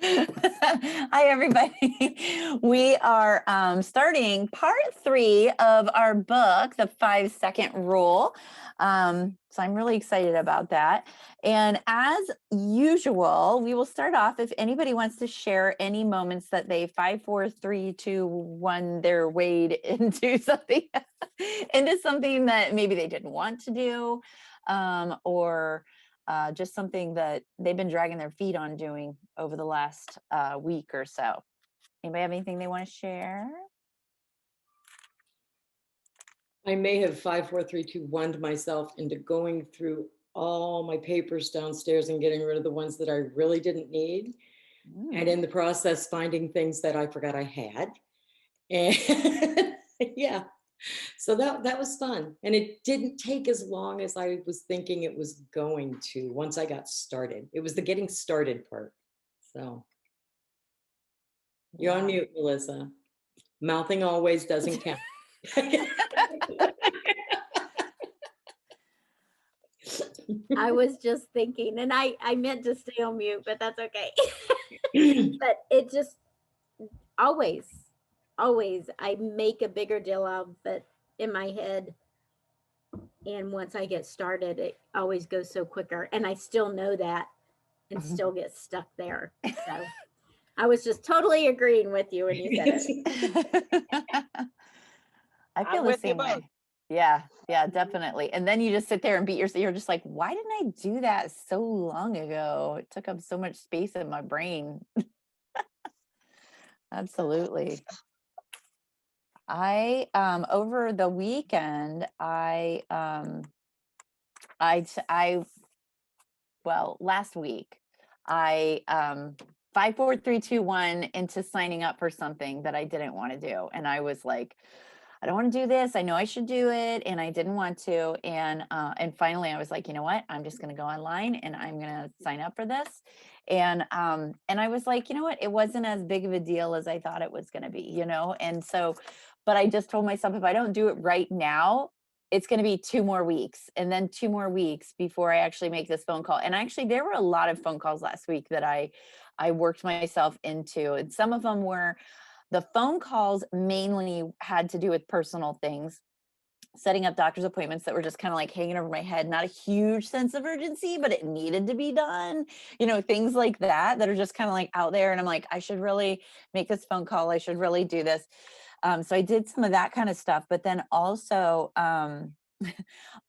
Hi, everybody. We are starting part 3 of our book, The 5 Second Rule. So I'm really excited about that. And as usual, we will start off if anybody wants to share any moments that they 5, 4, 3, 2, 1 their wade into something, into something that maybe they didn't want to do, or just something that they've been dragging their feet on doing over the last week or so. Anybody have anything they want to share? I may have 5, 4, 3, 2, 1'd myself into going through all my papers downstairs and getting rid of the ones that I really didn't need. And in the process, finding things that I forgot I had. And yeah, so that was fun. And it didn't take as long as I was thinking it was going to once I got started. It was the getting started part. So you're on Yeah. mute, Melissa. Mouthing always doesn't count. I was just thinking, and I meant to stay on mute, but that's okay. But it just always, always, I make a bigger deal of it in my head. And once I get started, it always goes so quicker. And I still know that and still get stuck there. So I was just totally agreeing with you when you said it. I feel I'm the with you same both. way. Yeah, yeah, definitely. And then you just sit there and beat yourself. You're just like, why didn't I do that so long ago? It took up so much space in my brain. Absolutely. I over the weekend, well, last week, I 5, 4, 3, 2, 1 into signing up for something that I didn't want to do. And I was like, I don't want to do this. I know I should do it. And I didn't want to. And finally I was like, you know what? I'm just gonna go online and I'm gonna sign up for this. And I was like, you know what? It wasn't as big of a deal as I thought it was gonna be, And so, but I just told myself if I don't do it right now, it's going to be 2 more weeks and then 2 more weeks before I actually make this phone call. And actually, there were a lot of phone calls last week that I worked myself into. And some of them were the phone calls mainly had to do with personal things, setting up doctor's appointments that were just kind of like hanging over my head, not a huge sense of urgency, but it needed to be done, things like that are just kind of like out there. And I'm like, I should really make this phone call. I should really do this. So I did some of that kind of stuff, but then also,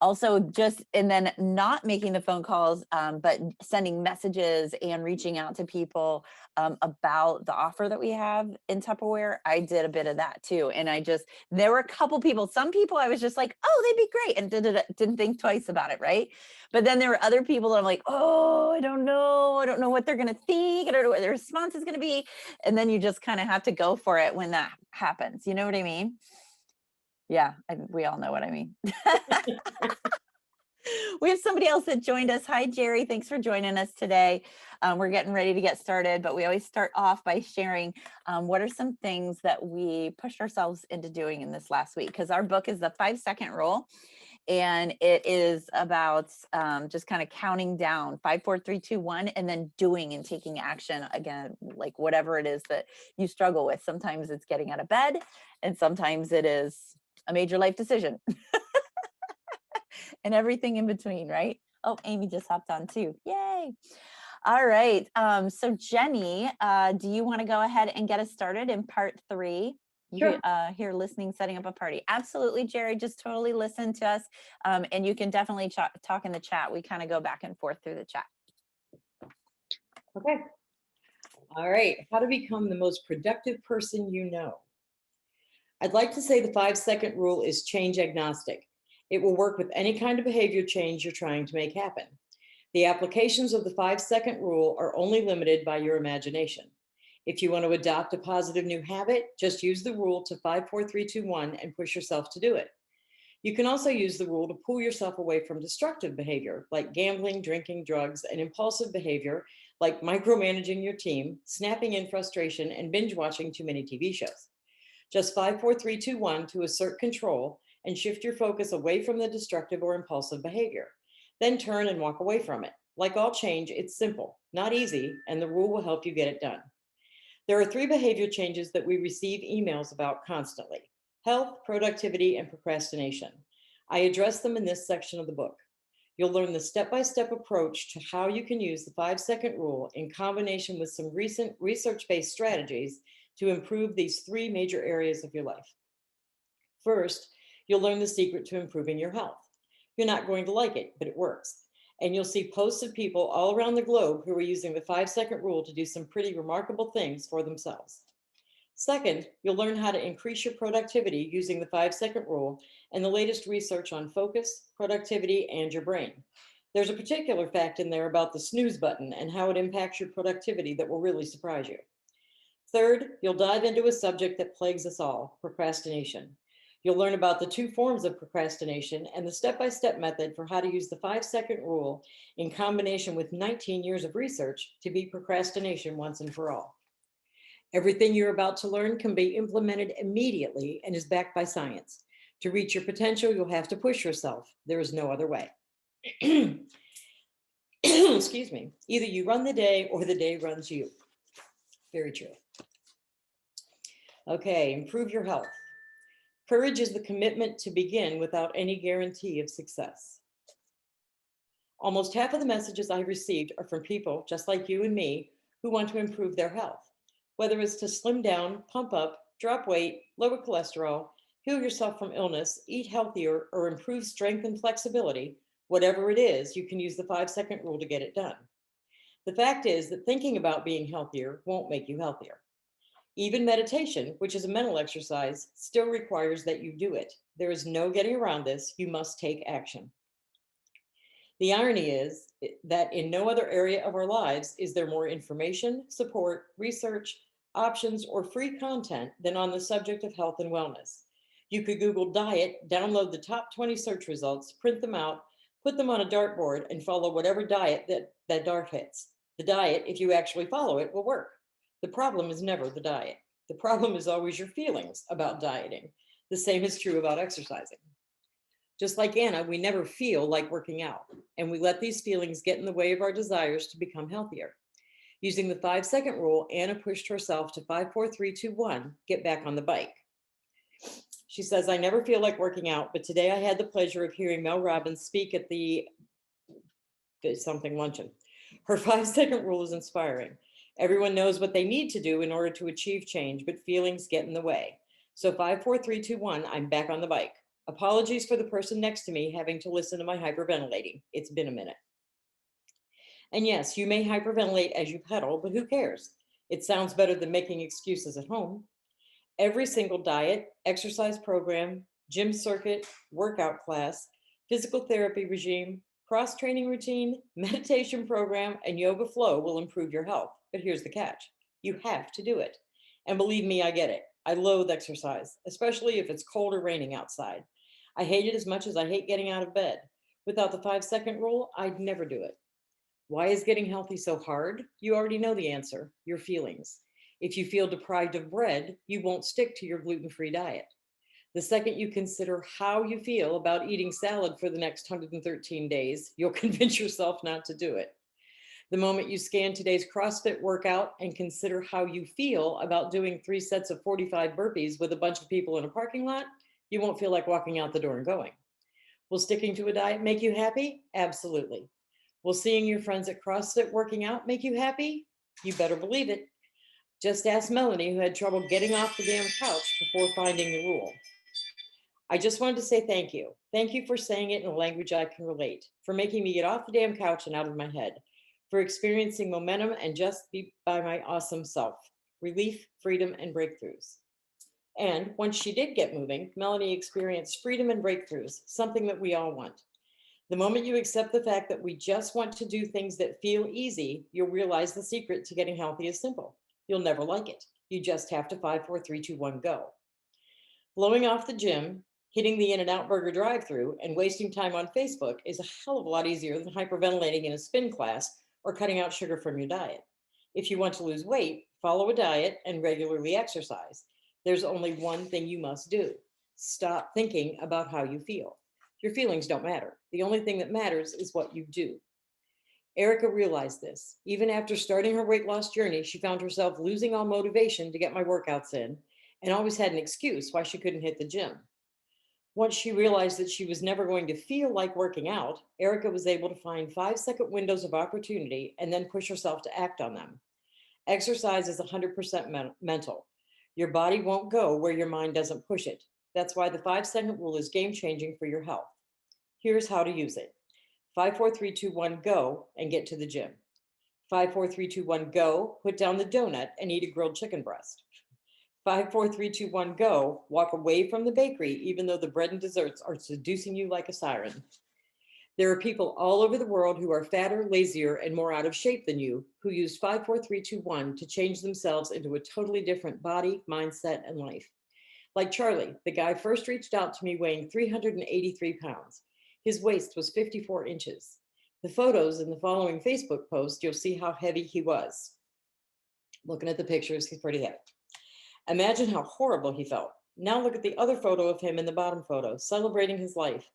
also just, and then not making the phone calls, but sending messages and reaching out to people about the offer that we have in Tupperware. I did a bit of that too. And there were a couple people, some people I was just like, oh, they'd be great. And didn't think twice about it. Right. But then there were other people that I'm like, oh, I don't know. I don't know what they're going to think. I don't know what their response is going to be. And then you just kind of have to go for it when that happens. You know what I mean? Yeah, we all know what I mean. We have somebody else that joined us. Hi, Jerry. Thanks for joining us today. We're getting ready to get started, but we always start off by sharing what are some things that we pushed ourselves into doing in this last week, because our book is the 5 Second Rule. And it is about just kind of counting down 5, 4, 3, 2, 1, and then doing and taking action again, like whatever it is that you struggle with. Sometimes it's getting out of bed, and sometimes it is a major life decision. And everything in between, right? Oh, Amy just hopped on too. Yay. All right. So Jenny, do you want to go ahead and get us started in part 3? Sure. Here listening, setting up a party. Absolutely, Jerry. Just totally listen to us. And you can definitely talk in the chat. We kind of go back and forth through the chat. Okay. All right. How to become the most productive person you know. I'd like to say the 5 second rule is change agnostic. It will work with any kind of behavior change you're trying to make happen. The applications of the 5 second rule are only limited by your imagination. If you want to adopt a positive new habit, just use the rule to 5, 4, 3, 2, 1 and push yourself to do it. You can also use the rule to pull yourself away from destructive behavior like gambling, drinking, drugs, and impulsive behavior like micromanaging your team, snapping in frustration, and binge watching too many TV shows. Just 5, 4, 3, 2, 1 to assert control and shift your focus away from the destructive or impulsive behavior. Then turn and walk away from it. Like all change, it's simple, not easy, and the rule will help you get it done. There are 3 behavior changes that we receive emails about constantly: health, productivity, and procrastination. I address them in this section of the book. You'll learn the step-by-step approach to how you can use the 5-second rule in combination with some recent research-based strategies to improve these 3 major areas of your life. First, you'll learn the secret to improving your health. You're not going to like it, but it works. And you'll see posts of people all around the globe who are using the 5-second rule to do some pretty remarkable things for themselves. Second, you'll learn how to increase your productivity using the 5-second rule and the latest research on focus, productivity, and your brain. There's a particular fact in there about the snooze button and how it impacts your productivity that will really surprise you. Third, you'll dive into a subject that plagues us all: procrastination. You'll learn about the 2 forms of procrastination and the step-by-step method for how to use the 5-second rule in combination with 19 years of research to beat procrastination once and for all. Everything you're about to learn can be implemented immediately and is backed by science. To reach your potential, you'll have to push yourself. There is no other way. Excuse me. Either you run the day or the day runs you. Very true. Okay, improve your health. Courage is the commitment to begin without any guarantee of success. Almost half of the messages I've received are from people just like you and me who want to improve their health. Whether it's to slim down, pump up, drop weight, lower cholesterol, heal yourself from illness, eat healthier, or improve strength and flexibility, whatever it is, you can use the 5-second rule to get it done. The fact is that thinking about being healthier won't make you healthier. Even meditation, which is a mental exercise, still requires that you do it. There is no getting around this. You must take action. The irony is that in no other area of our lives is there more information, support, research, options, or free content than on the subject of health and wellness. You could Google diet, download the top 20 search results, print them out, put them on a dartboard, and follow whatever diet that dart hits. The diet, if you actually follow it, will work. The problem is never the diet. The problem is always your feelings about dieting. The same is true about exercising. Just like Anna, we never feel like working out, and we let these feelings get in the way of our desires to become healthier. Using the 5-second rule, Anna pushed herself to 5, 4, 3, 2, 1, get back on the bike. She says, I never feel like working out, but today I had the pleasure of hearing Mel Robbins speak at the something luncheon. Her 5-second rule is inspiring. Everyone knows what they need to do in order to achieve change, but feelings get in the way. So 5, 4, 3, 2, 1, I'm back on the bike. Apologies for the person next to me having to listen to my hyperventilating. It's been a minute. And yes, you may hyperventilate as you pedal, but who cares? It sounds better than making excuses at home. Every single diet, exercise program, gym circuit, workout class, physical therapy regime, cross-training routine, meditation program, and yoga flow will improve your health. But here's the catch. You have to do it. And believe me, I get it. I loathe exercise, especially if it's cold or raining outside. I hate it as much as I hate getting out of bed. Without the 5-second rule, I'd never do it. Why is getting healthy so hard? You already know the answer: your feelings. If you feel deprived of bread, you won't stick to your gluten-free diet. The second you consider how you feel about eating salad for the next 113 days, you'll convince yourself not to do it. The moment you scan today's CrossFit workout and consider how you feel about doing 3 sets of 45 burpees with a bunch of people in a parking lot, you won't feel like walking out the door and going. Will sticking to a diet make you happy? Absolutely. Will seeing your friends at CrossFit working out make you happy? You better believe it. Just ask Melanie, who had trouble getting off the damn couch before finding the rule. I just wanted to say thank you. Thank you for saying it in a language I can relate, for making me get off the damn couch and out of my head, for experiencing momentum and just be by my awesome self, relief, freedom, and breakthroughs. And once she did get moving, Melanie experienced freedom and breakthroughs, something that we all want. The moment you accept the fact that we just want to do things that feel easy, you'll realize the secret to getting healthy is simple. You'll never like it. You just have to 5, 4, 3, 2, 1, go. Blowing off the gym, hitting the In-N-Out Burger drive-thru, and wasting time on Facebook is a hell of a lot easier than hyperventilating in a spin class or cutting out sugar from your diet. If you want to lose weight, follow a diet and regularly exercise. There's only one thing you must do: stop thinking about how you feel. Your feelings don't matter. The only thing that matters is what you do. Erica realized this. Even after starting her weight loss journey, she found herself losing all motivation to get my workouts in and always had an excuse why she couldn't hit the gym. Once she realized that she was never going to feel like working out, Erica was able to find 5-second windows of opportunity and then push herself to act on them. Exercise is 100% mental. Your body won't go where your mind doesn't push it. That's why the 5-second rule is game changing for your health. Here's how to use it: 5, 4, 3, 2, 1, go, and get to the gym. 5, 4, 3, 2, 1, go, put down the donut and eat a grilled chicken breast. 5, 4, 3, 2, 1, go, walk away from the bakery, even though the bread and desserts are seducing you like a siren. There are people all over the world who are fatter, lazier, and more out of shape than you, who used 5, 4, 3, 2, 1 to change themselves into a totally different body, mindset, and life. Like Charlie, the guy first reached out to me weighing 383 pounds. His waist was 54 inches. The photos in the following Facebook post, you'll see how heavy he was. Looking at the pictures, he's pretty heavy. Imagine how horrible he felt. Now look at the other photo of him in the bottom photo, celebrating his life.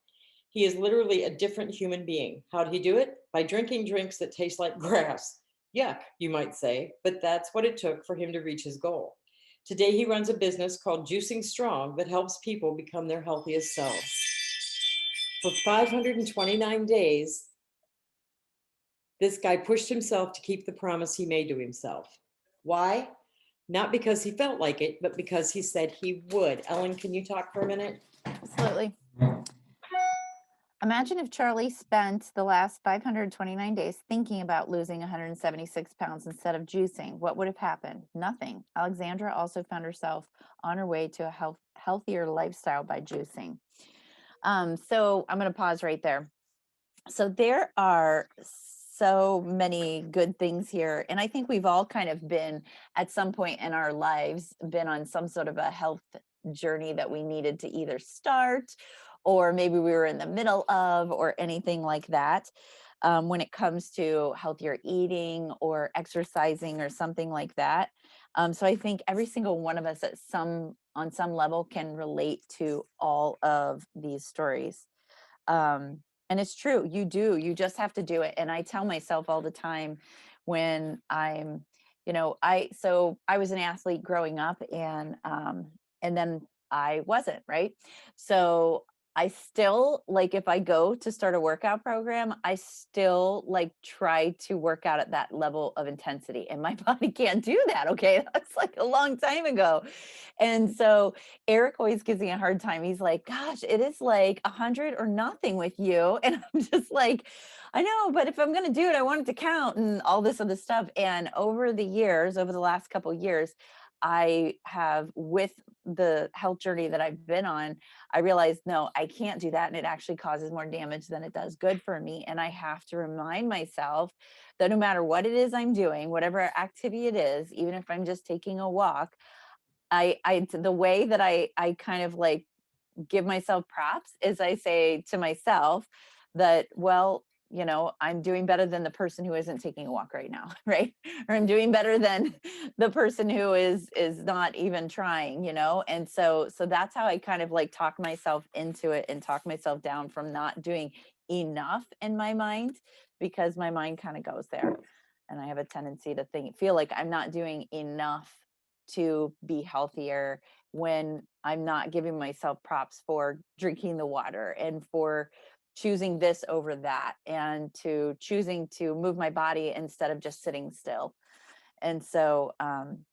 He is literally a different human being. How did he do it? By drinking drinks that taste like grass. Yuck, you might say, but that's what it took for him to reach his goal. Today, he runs a business called Juicing Strong that helps people become their healthiest selves. For 529 days, this guy pushed himself to keep the promise he made to himself. Why? Not because he felt like it, but because he said he would. Ellen, can you talk for a minute? Absolutely. Imagine if Charlie spent the last 529 days thinking about losing 176 pounds instead of juicing. What would have happened? Nothing. Alexandra also found herself on her way to a healthier lifestyle by juicing. So I'm going to pause right there. So there are so many good things here. And I think we've all kind of been at some point in our lives, been on some sort of a health journey that we needed to either start, or maybe we were in the middle of, or anything like that. When it comes to healthier eating or exercising or something like that. So I think every single one of us on some level can relate to all of these stories. And it's true, you just have to do it. And I tell myself all the time when I was an athlete growing up, and then I wasn't, right? So I still, like, if I go to start a workout program, I still like try to work out at that level of intensity, and my body can't do that. Okay. That's like a long time ago. And so Eric always gives me a hard time. He's like, gosh, it is like 100 or nothing with you. And I'm just like, I know, but if I'm going to do it, I want it to count and all this other stuff. And over the years, over the last couple of years, I have, with the health journey that I've been on, I realized, no, I can't do that. And it actually causes more damage than it does good for me. And I have to remind myself that no matter what it is I'm doing, whatever activity it is, even if I'm just taking a walk, the way that I kind of like give myself props is I say to myself that, well, I'm doing better than the person who isn't taking a walk right now, right? Or I'm doing better than the person who is not even trying, And so that's how I kind of like talk myself into it and talk myself down from not doing enough in my mind, because my mind kind of goes there. And I have a tendency to feel like I'm not doing enough to be healthier when I'm not giving myself props for drinking the water and for choosing this over that, and to choosing to move my body instead of just sitting still. And so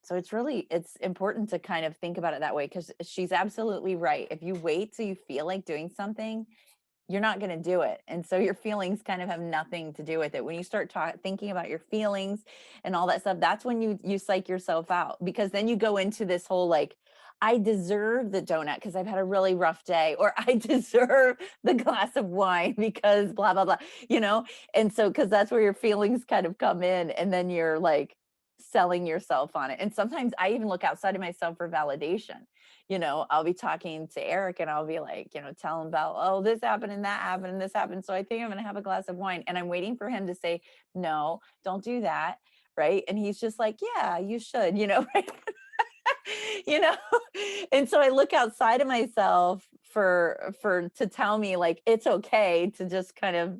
it's important to kind of think about it that way, because she's absolutely right. If you wait till you feel like doing something, you're not going to do it. And so your feelings kind of have nothing to do with it. When you start thinking about your feelings and all that stuff, that's when you psych yourself out, because then you go into this whole like, I deserve the donut because I've had a really rough day, or I deserve the glass of wine because blah, blah, blah, And so, because that's where your feelings kind of come in, and then you're like selling yourself on it. And sometimes I even look outside of myself for validation. I'll be talking to Eric and I'll be like, tell him about, oh, this happened and that happened and this happened. So I think I'm going to have a glass of wine. And I'm waiting for him to say, no, don't do that. Right. And he's just like, yeah, you should, right. you know and so I look outside of myself to tell me like it's okay to just kind of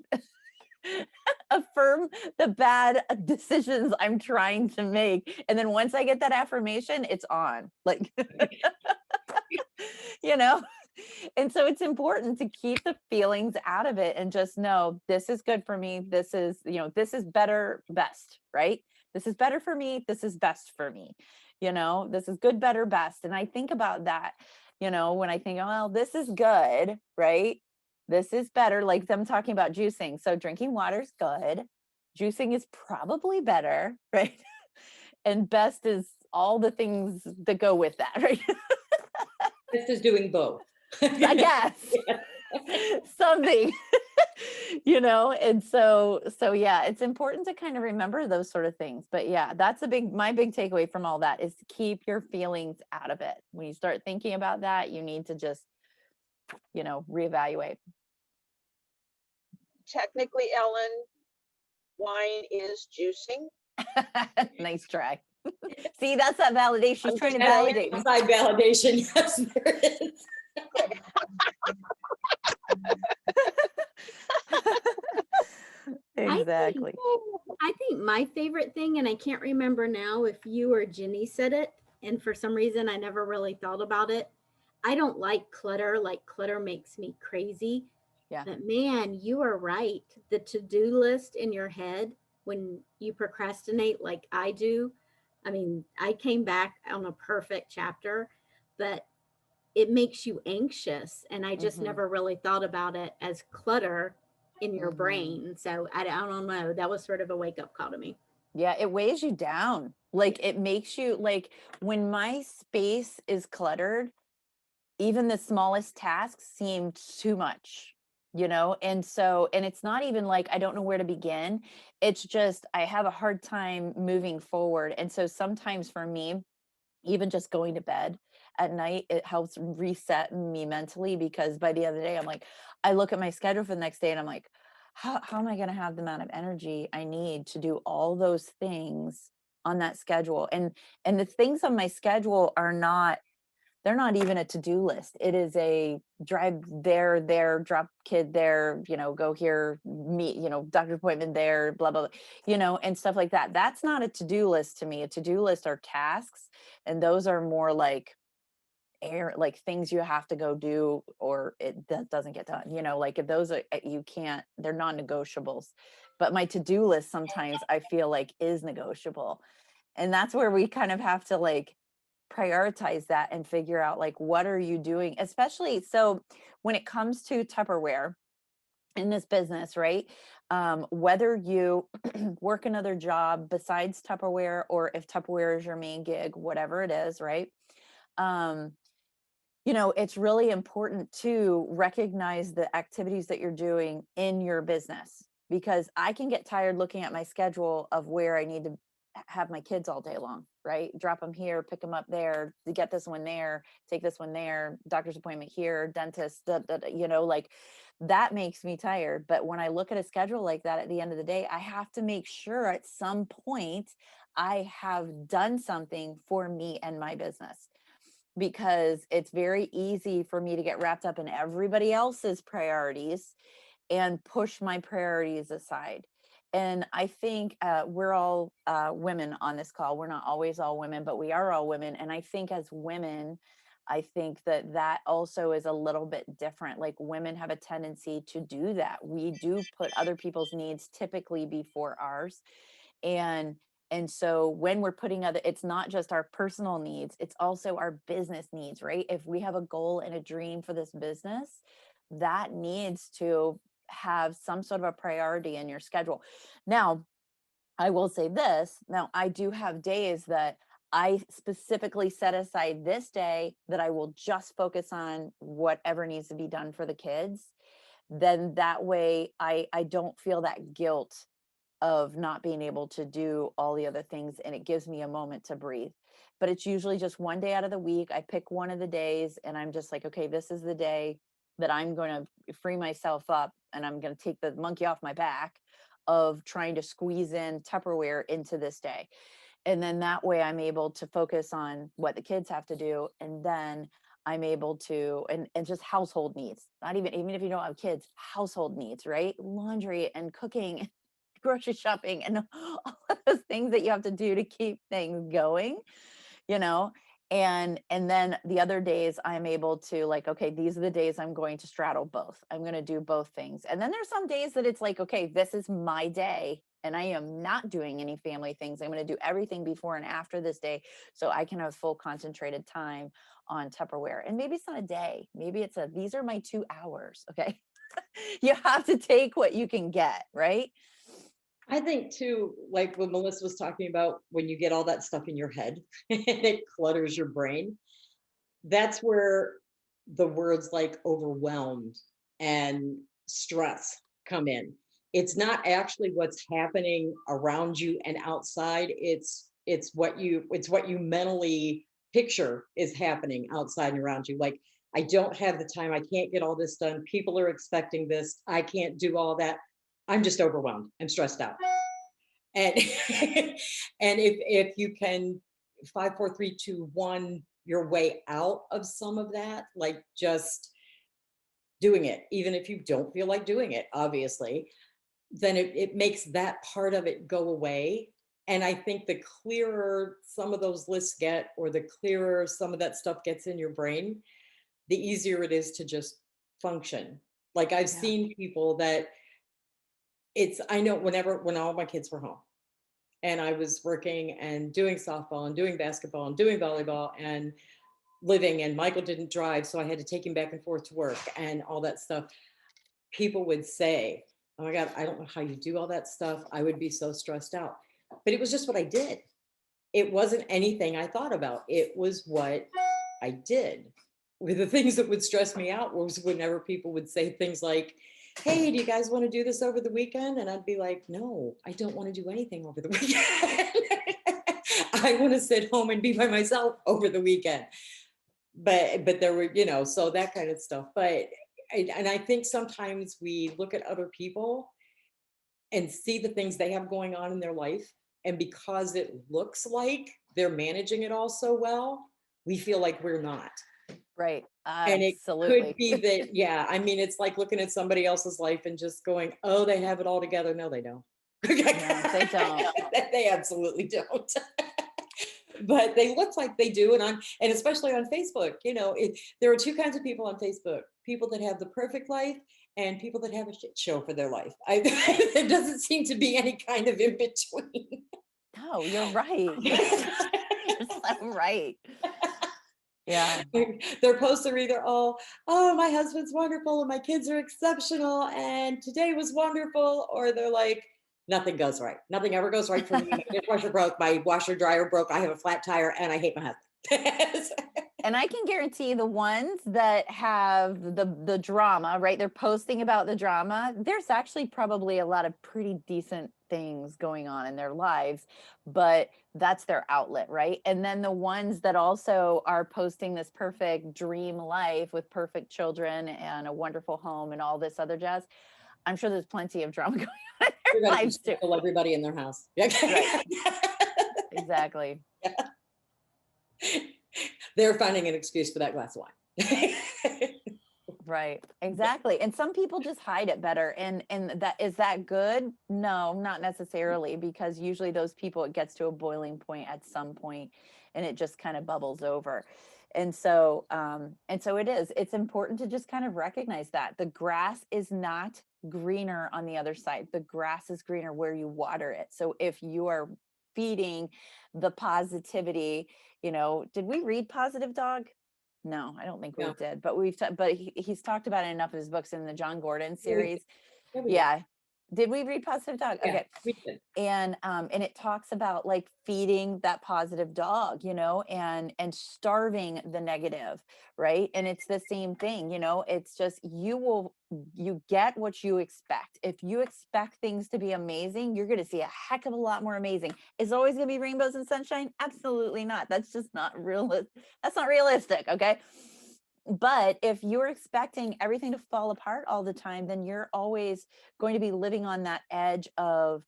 affirm the bad decisions I'm trying to make. And then once I get that affirmation, it's on. Like, you know? And so it's important to keep the feelings out of it and just know this is good for me. This is, this is better, best, right? This is better for me. This is best for me. This is good, better, best. And I think about that, when I think, oh, well, this is good, right? This is better. Like them talking about juicing. So drinking water is good. Juicing is probably better, right? And best is all the things that go with that, right? This is doing both. I guess. Something. And so yeah, it's important to kind of remember those sort of things. But yeah, that's my big takeaway from all that is to keep your feelings out of it. When you start thinking about that, you need to just reevaluate. Technically, Ellen, wine is juicing. Nice try. See, that's that validation. She's trying to And validate me. outside validation, yes, there is. Exactly. I think my favorite thing, and I can't remember now if you or Jenny said it, and for some reason I never really thought about it. I don't like clutter. Like clutter makes me crazy. Yeah. But man, you are right. The to-do list in your head when you procrastinate like I do. I mean, I came back on a perfect chapter, but it makes you anxious. And I just Mhm. never really thought about it as clutter in your Mhm. brain. So I don't know. That was sort of a wake up call to me. Yeah, it weighs you down. Like it makes you like when my space is cluttered, even the smallest tasks seem too much, and it's not even like I don't know where to begin. It's just I have a hard time moving forward. And so sometimes for me, even just going to bed at night, it helps reset me mentally, because by the end of the day, I'm like, I look at my schedule for the next day and I'm like, how am I going to have the amount of energy I need to do all those things on that schedule? And the things on my schedule they're not even a to-do list. It is a drive there, drop kid there, go here, meet, doctor's appointment there, blah, blah, blah, and stuff like that. That's not a to-do list to me. A to-do list are tasks. And those are more like like things you have to go do, or that doesn't get done, like if those are, you can't, they're non-negotiables. But my to-do list sometimes I feel like is negotiable. And that's where we kind of have to like prioritize that and figure out like what are you doing, especially so when it comes to Tupperware in this business, right? Whether you work another job besides Tupperware, or if Tupperware is your main gig, whatever it is, right? um it's really important to recognize the activities that you're doing in your business, because I can get tired looking at my schedule of where I need to have my kids all day long, right? Drop them here, pick them up there, to get this one there, take this one there, doctor's appointment here, dentist, like that makes me tired. But when I look at a schedule like that, at the end of the day, I have to make sure at some point I have done something for me and my business, because it's very easy for me to get wrapped up in everybody else's priorities and push my priorities aside. And I think we're all women on this call. We're not always all women, but we are all women. And I think as women, I think that also is a little bit different. Like women have a tendency to do that. We do put other people's needs typically before ours. And so when we're putting it's not just our personal needs, it's also our business needs, right? If we have a goal and a dream for this business, that needs to have some sort of a priority in your schedule. Now, I will say this. Now, I do have days that I specifically set aside this day that I will just focus on whatever needs to be done for the kids. Then that way I don't feel that guilt of not being able to do all the other things, and it gives me a moment to breathe. But it's usually just one day out of the week. I pick one of the days and I'm just like, okay, this is the day that I'm going to free myself up, and I'm going to take the monkey off my back of trying to squeeze in Tupperware into this day. And then that way I'm able to focus on what the kids have to do, and then I'm able to, and just household needs, not even if you don't have kids, household needs, right? Laundry and cooking, grocery shopping and all of those things that you have to do to keep things going, you know? And then the other days I'm able to like, okay, these are the days I'm going to straddle both. I'm going to do both things. And then there's some days that it's like, okay, this is my day and I am not doing any family things. I'm going to do everything before and after this day so I can have full concentrated time on Tupperware. And maybe it's not a day. Maybe it's these are my 2 hours. Okay. You have to take what you can get, right? I think too, like what Melissa was talking about, when you get all that stuff in your head and it clutters your brain, that's where the words like overwhelmed and stress come in. It's not actually what's happening around you and outside. It's what you mentally picture is happening outside and around you. Like, I don't have the time. I can't get all this done. People are expecting this. I can't do all that. I'm just overwhelmed. I'm stressed out. And and if you can 5 4 3 2 1 your way out of some of that, like just doing it, even if you don't feel like doing it, obviously, then it makes that part of it go away. And I think the clearer some of those lists get, or the clearer some of that stuff gets in your brain, the easier it is to just function. Like, I've Yeah. seen people that I know when all my kids were home and I was working and doing softball and doing basketball and doing volleyball and living, and Michael didn't drive, so I had to take him back and forth to work and all that stuff. People would say, "Oh my God, I don't know how you do all that stuff. I would be so stressed out." But it was just what I did. It wasn't anything I thought about. It was what I did. With the things that would stress me out was whenever people would say things like, "Hey, do you guys want to do this over the weekend?" And I'd be like, "No, I don't want to do anything over the weekend. I want to sit home and be by myself over the weekend." But there were, so that kind of stuff. But and I think sometimes we look at other people and see the things they have going on in their life, and because it looks like they're managing it all so well, we feel like we're not. Right. And it could Absolutely. be that, yeah, I mean, it's like looking at somebody else's life and just going, "Oh, they have it all together." No, they don't. No, they don't. They absolutely don't. But they look like they do. And especially on Facebook, there are two kinds of people on Facebook: people that have the perfect life and people that have a shit show for their life. There doesn't seem to be any kind of in between. No, you're right. You're so right. Yeah. Their posts are either all, "Oh, my husband's wonderful and my kids are exceptional and today was wonderful," or they're like, "Nothing goes right. Nothing ever goes right for me. My dishwasher broke, my washer dryer broke, I have a flat tire, and I hate my husband." And I can guarantee the ones that have the drama, right? They're posting about the drama. There's actually probably a lot of pretty decent things going on in their lives, but that's their outlet, right? And then the ones that also are posting this perfect dream life with perfect children and a wonderful home and all this other jazz, I'm sure there's plenty of drama going on in They're their gonna lives too. kill everybody in their house. Right. Exactly. They're finding an excuse for that glass of wine. Right. Exactly. And some people just hide it better. And that is that good? No, not necessarily, because usually those people, it gets to a boiling point at some point and it just kind of bubbles over. And so it is. It's important to just kind of recognize that the grass is not greener on the other side. The grass is greener where you water it. So if you are feeding the positivity, did we read Positive Dog? No, I don't think we No. did, but he's talked about it enough in his books in the John Gordon Yeah, we did. series. Yeah, we did. Yeah. Did we read Positive Dog? Yeah, Okay. we did. And it talks about like feeding that positive dog, and starving the negative, right? And it's the same thing, it's just you get what you expect. If you expect things to be amazing, you're going to see a heck of a lot more amazing. Is it always going to be rainbows and sunshine? Absolutely not. That's just not real. That's not realistic. Okay. But if you're expecting everything to fall apart all the time, then you're always going to be living on that edge of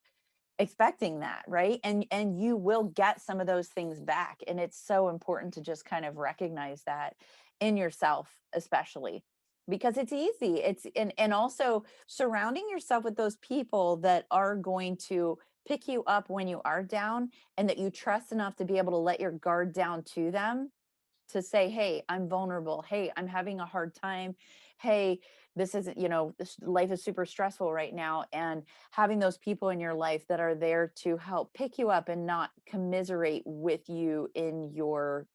expecting that, right? And you will get some of those things back, and it's so important to just kind of recognize that in yourself, especially. because it's easy. And also surrounding yourself with those people that are going to pick you up when you are down, and that you trust enough to be able to let your guard down to them, to say, hey, I'm vulnerable, hey, I'm having a hard time, hey, this isn't, this life is super stressful right now. And having those people in your life that are there to help pick you up and not commiserate with you in your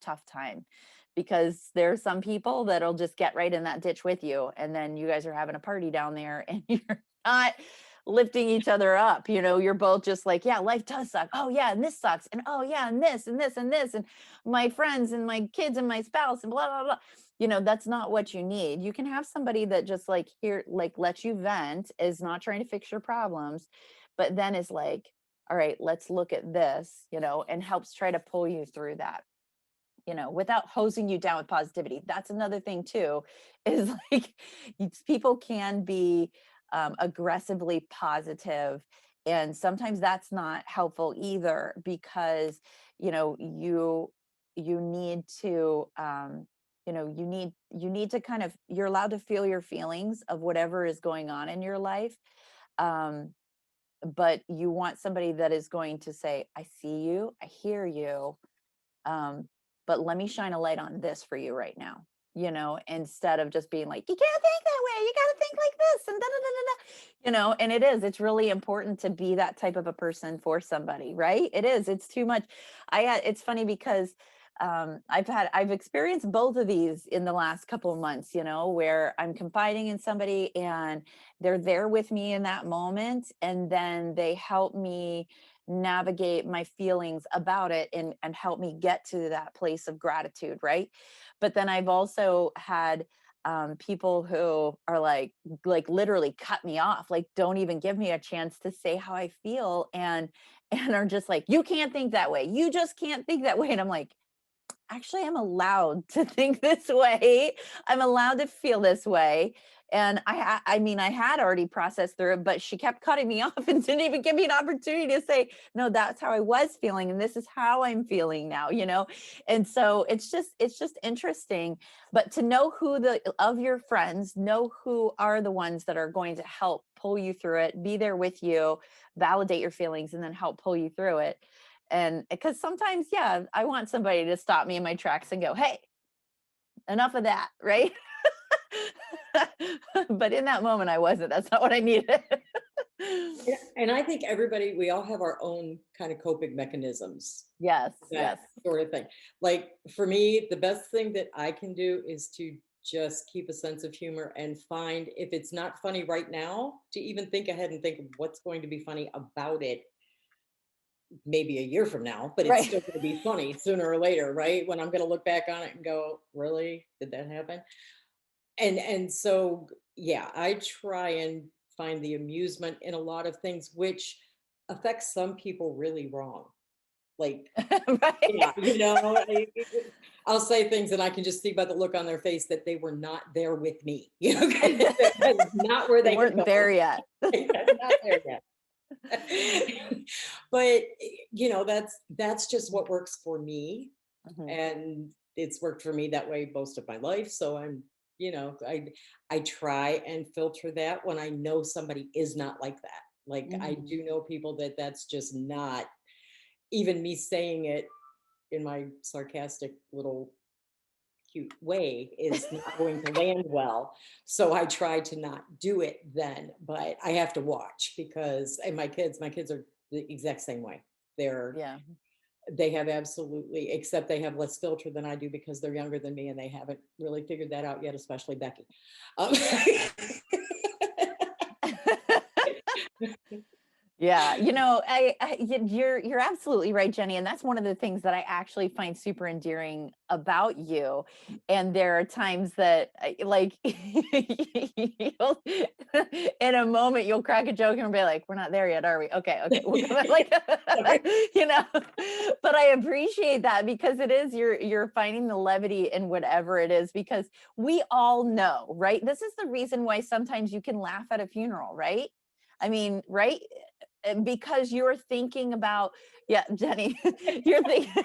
tough time. Because there are some people that'll just get right in that ditch with you, and then you guys are having a party down there and you're not lifting each other up. You're both just like, yeah, life does suck, oh yeah, and this sucks, and oh yeah, and this and this and this, and my friends and my kids and my spouse and blah blah blah. That's not what you need. You can have somebody that just like here, like, lets you vent, is not trying to fix your problems, but then is like, all right, let's look at this, and helps try to pull you through that, without hosing you down with positivity. That's another thing too, is like, people can be aggressively positive, and sometimes that's not helpful either, because you need to you need to kind of, you're allowed to feel your feelings of whatever is going on in your life, um, but you want somebody that is going to say, I see you, I hear you, um, but let me shine a light on this for you right now, instead of just being like, you can't think that way, you got to think like this, and da, da, da, da, da. And it's really important to be that type of a person for somebody, right? It's too much. It's funny because I've experienced both of these in the last couple of months, where I'm confiding in somebody and they're there with me in that moment, and then they help me navigate my feelings about it, and help me get to that place of gratitude, right? But then I've also had people who are like literally cut me off, like don't even give me a chance to say how I feel, and are just like, you can't think that way, you just can't think that way. And I'm like, actually, I'm allowed to think this way. I'm allowed to feel this way. And I mean, I had already processed through it, but she kept cutting me off and didn't even give me an opportunity to say, no, that's how I was feeling, and this is how I'm feeling now. And so it's just interesting. But to know who of your friends, know who are the ones that are going to help pull you through it, be there with you, validate your feelings, and then help pull you through it. And because sometimes, yeah, I want somebody to stop me in my tracks and go, hey, enough of that, right? But in that moment, I wasn't. That's not what I needed. Yeah, and I think we all have our own kind of coping mechanisms, Yes, that yes. sort of thing. Like for me, the best thing that I can do is to just keep a sense of humor and find, if it's not funny right now, to even think ahead and think of what's going to be funny about it maybe a year from now, but it's Right. still going to be funny sooner or later, right? When I'm going to look back on it and go, really? Did that happen? And so yeah, I try and find the amusement in a lot of things, which affects some people really wrong. Like, yeah, Right. I'll say things and I can just see by the look on their face that they were not there with me. That is not where They they were weren't there going. yet. That's not there yet. But that's just what works for me, Mhm. and it's worked for me that way most of my life. So I try and filter that when I know somebody is not like that. Like I Mhm. do know people that's just not, even me saying it in my sarcastic little cute way is not going to land well. So I try to not do it then, but I have to watch because, and my kids are the exact same way. Yeah. They have absolutely, except they have less filter than I do because they're younger than me and they haven't really figured that out yet, especially Becky. Um, Yeah, you're absolutely right, Jenny, and that's one of the things that I actually find super endearing about you. And there are times that, like, in a moment, you'll crack a joke and be like, "We're not there yet, are we? Okay, okay, we'll come back." Like, Sorry. you know. But I appreciate that, because it is, you're finding the levity in whatever it is, because we all know, right? This is the reason why sometimes you can laugh at a funeral, right? I mean, right? Because you're thinking about, yeah, Jenny, you're thinking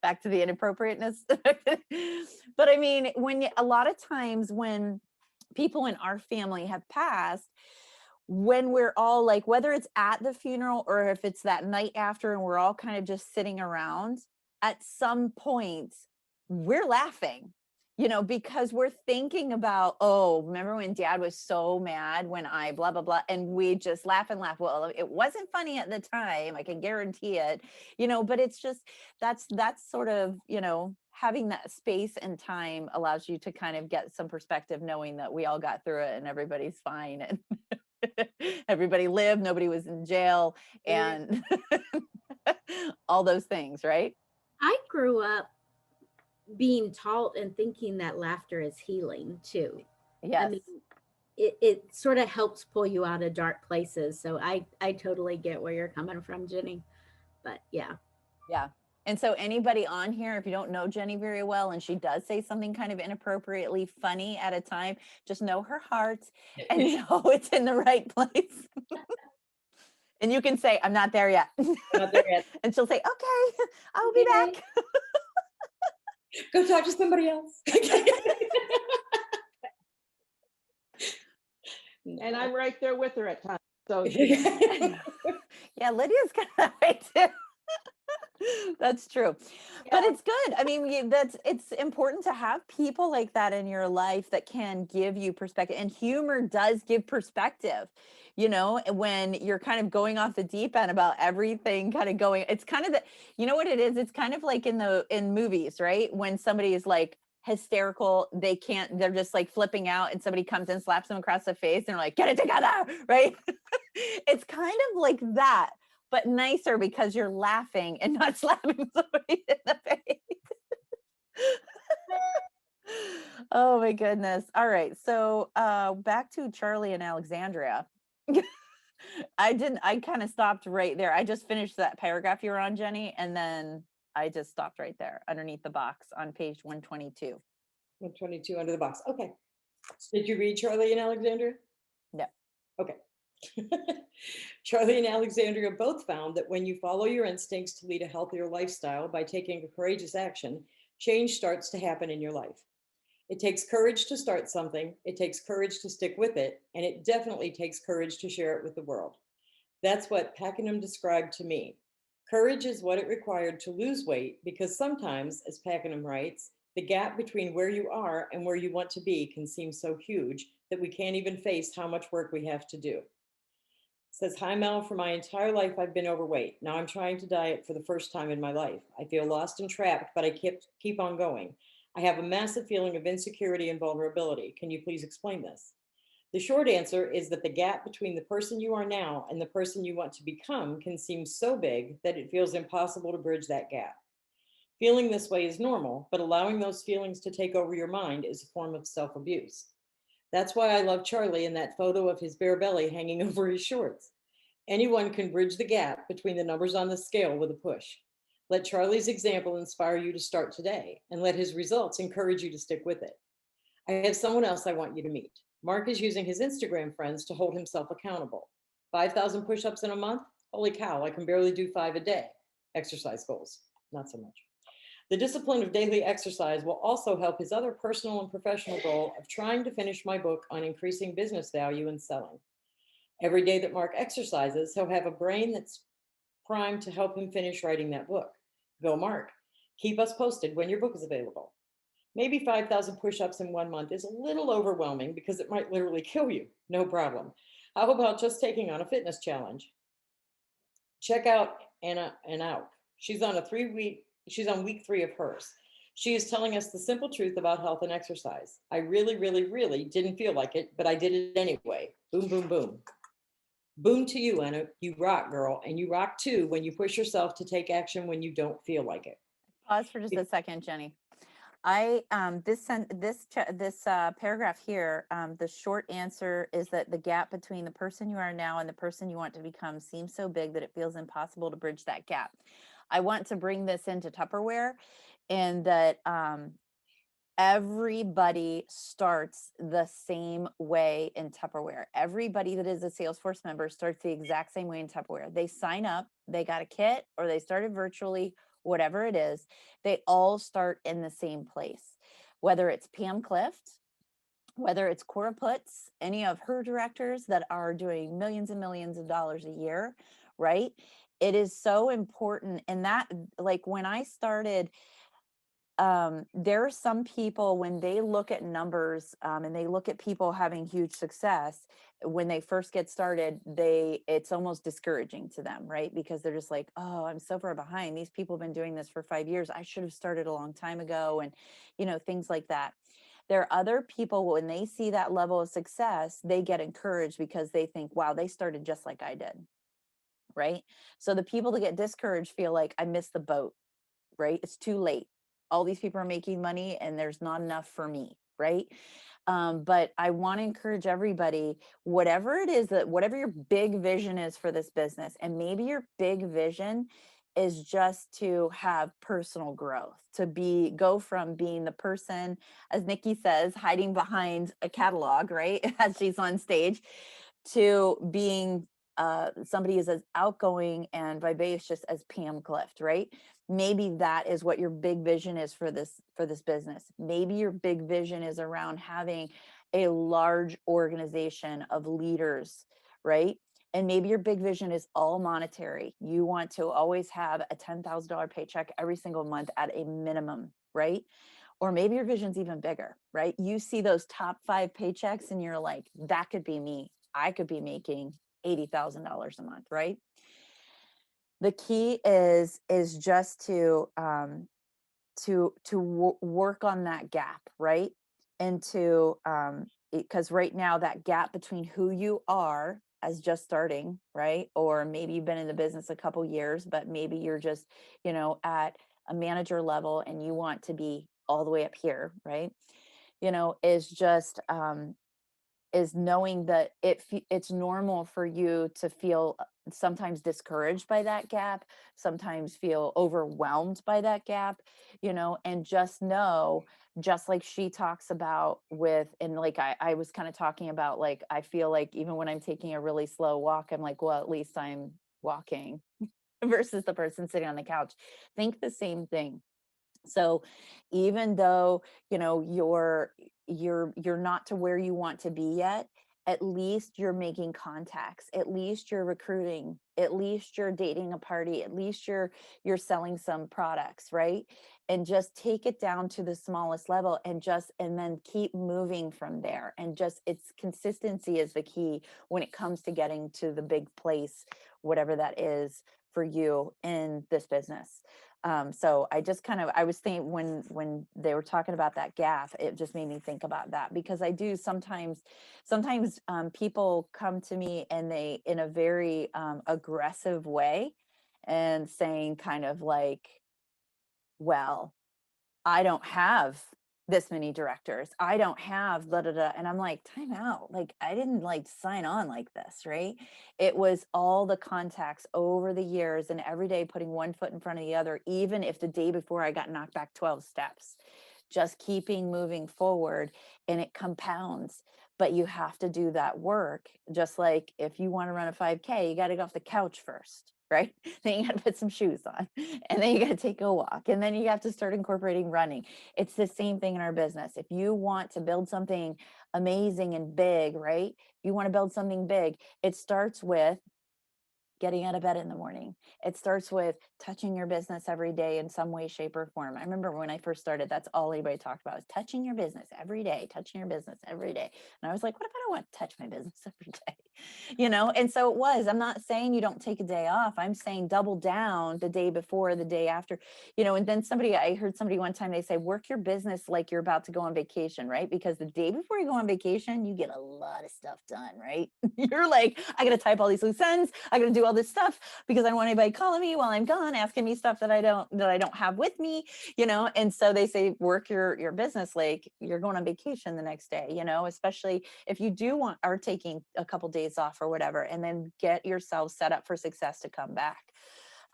Back to the inappropriateness. But I mean, a lot of times when people in our family have passed, when we're all like, whether it's at the funeral or if it's that night after and we're all kind of just sitting around, at some point we're laughing, because we're thinking about, oh, remember when dad was so mad when I blah blah blah, and we just laugh and laugh. Well, it wasn't funny at the time, I can guarantee it, but it's just, that's sort of, having that space and time allows you to kind of get some perspective, knowing that we all got through it and everybody's fine, and everybody lived, nobody was in jail, and all those things, right? I grew up being taught and thinking that laughter is healing too. I Yes. mean, it sort of helps pull you out of dark places. So I totally get where you're coming from, Jenny. But yeah. Yeah. And so anybody on here, if you don't know Jenny very well and she does say something kind of inappropriately funny at a time, just know her heart and know it's in the right place. And you can say, I'm not there yet. Not there yet. And she'll say, okay, I'll be Okay. back. Go talk to somebody else. And I'm right there with her at times. So Yeah, Lydia's kind of right too. That's true. But it's good. I mean, it's important to have people like that in your life that can give you perspective. And humor does give perspective, when you're kind of going off the deep end about everything kind of going, it's kind of you know what it is? It's kind of like in movies, right? When somebody is like hysterical, they're just like flipping out, and somebody comes and slaps them across the face and they're like, get it together, right? It's kind of like that, but nicer, because you're laughing and not slapping somebody in the face. Oh my goodness. All right. So back to Charlie and Alexandria. I kind of stopped right there. I just finished that paragraph you were on, Jenny, and then I just stopped right there underneath the box on page 122. 122 under the box. Okay. Did you read Charlie and Alexandria? No. Okay. Charlie and Alexandria both found that when you follow your instincts to lead a healthier lifestyle by taking a courageous action, change starts to happen in your life. It takes courage to start something, it takes courage to stick with it, and it definitely takes courage to share it with the world. That's what Pakenham described to me. Courage is what it required to lose weight, because sometimes, as Pakenham writes, the gap between where you are and where you want to be can seem so huge that we can't even face how much work we have to do. Says, hi Mel, for my entire life I've been overweight. Now I'm trying to diet for the first time in my life. I feel lost and trapped, but I keep on going. I have a massive feeling of insecurity and vulnerability. Can you please explain this? The short answer is that the gap between the person you are now and the person you want to become can seem so big that it feels impossible to bridge that gap. Feeling this way is normal, but allowing those feelings to take over your mind is a form of self-abuse. That's why I love Charlie and that photo of his bare belly hanging over his shorts. Anyone can bridge the gap between the numbers on the scale with a push. Let Charlie's example inspire you to start today, and let his results encourage you to stick with it. I have someone else I want you to meet. Mark is using his Instagram friends to hold himself accountable. 5,000 push-ups in a month? Holy cow, I can barely do 5 a day. Exercise goals, not so much. The discipline of daily exercise will also help his other personal and professional goal of trying to finish my book on increasing business value and selling. Every day that Mark exercises, he'll have a brain that's primed to help him finish writing that book. Go Mark. Keep us posted when your book is available. Maybe 5,000 push-ups in 1 month is a little overwhelming because it might literally kill you. No problem. How about just taking on a fitness challenge? Check out Anna and Out. She's on week 3 of hers. She is telling us the simple truth about health and exercise. I really, really, really didn't feel like it, but I did it anyway. Boom, boom, boom. Boom to you, Anna. You rock, girl. And you rock too when you push yourself to take action when you don't feel like it. Pause for just a second, Jenny. This paragraph here, the short answer is that the gap between the person you are now and the person you want to become seems so big that it feels impossible to bridge that gap. I want to bring this into Tupperware, and that everybody starts the same way in Tupperware. Everybody that is a Salesforce member starts the exact same way in Tupperware. They sign up, they got a kit, or they started virtually, whatever it is, they all start in the same place. Whether it's Pam Clift, whether it's Cora Putz, any of her directors that are doing millions and millions of dollars a year, right? It is so important. And that, like when I started, there are some people when they look at numbers and they look at people having huge success when they first get started, it's almost discouraging to them, right? Because they're just like, oh, I'm so far behind. These people have been doing this for 5 years. I should have started a long time ago, and things like that. There are other people, when they see that level of success, they get encouraged because they think, wow, they started just like I did, right? So the people that get discouraged feel like I missed the boat, right? It's too late. All these people are making money and there's not enough for me, right? But I want to encourage everybody, whatever it is, that whatever your big vision is for this business, and maybe your big vision is just to have personal growth, to go from being the person, as Nikki says, hiding behind a catalog, right? As she's on stage, to being somebody is as outgoing and vivacious as Pam Clift, right? Maybe that is what your big vision is for this business. Maybe your big vision is around having a large organization of leaders, right? And maybe your big vision is all monetary. You want to always have a $10,000 paycheck every single month at a minimum, right? Or maybe your vision's even bigger, right? You see those top 5 paychecks and you're like, that could be me. I could be making $80,000 a month, right? The key is just to work on that gap, right? And because right now that gap between who you are as just starting, right? Or maybe you've been in the business a couple years, but maybe you're just, at a manager level and you want to be all the way up here, right? Is just is knowing that it's normal for you to feel sometimes discouraged by that gap, sometimes feel overwhelmed by that gap, and just know, just like she talks about and like I was kind of talking about, like, I feel like even when I'm taking a really slow walk, I'm like, well, at least I'm walking versus the person sitting on the couch. Think the same thing. So even though, you're not to where you want to be yet, at least you're making contacts, at least you're recruiting, at least you're dating a party, at least you're selling some products, right? And just take it down to the smallest level and then keep moving from there. And just, it's consistency is the key when it comes to getting to the big place, whatever that is for you in this business. So I was thinking when they were talking about that gap, it just made me think about that, because I do sometimes people come to me and they, in a very aggressive way, and saying kind of like, well, I don't have this many directors. I don't have da da da. And I'm like, time out. Like, I didn't like sign on like this, right? It was all the contacts over the years and every day putting one foot in front of the other, even if the day before I got knocked back 12 steps, just keeping moving forward, and it compounds. But you have to do that work. Just like if you want to run a 5K, you got to get off the couch first, right? Then you got to put some shoes on, and then you got to take a walk, and then you have to start incorporating running. It's the same thing in our business. If you want to build something amazing and big, right? You want to build something big, it starts with getting out of bed in the morning. It starts with touching your business every day in some way, shape, or form. I remember when I first started, that's all anybody talked about, is touching your business every day, touching your business every day. And I was like, what if I don't want to touch my business every day? And so it was, I'm not saying you don't take a day off. I'm saying double down the day before, the day after, and then I heard somebody one time, they say, work your business like you're about to go on vacation, right? Because the day before you go on vacation, you get a lot of stuff done, right? You're like, I got to type all these loose ends. I got to do all this stuff because I don't want anybody calling me while I'm gone, asking me stuff that I don't have with me, And so they say, work your business like you're going on vacation the next day, especially if you are taking a couple days off or whatever, and then get yourself set up for success to come back.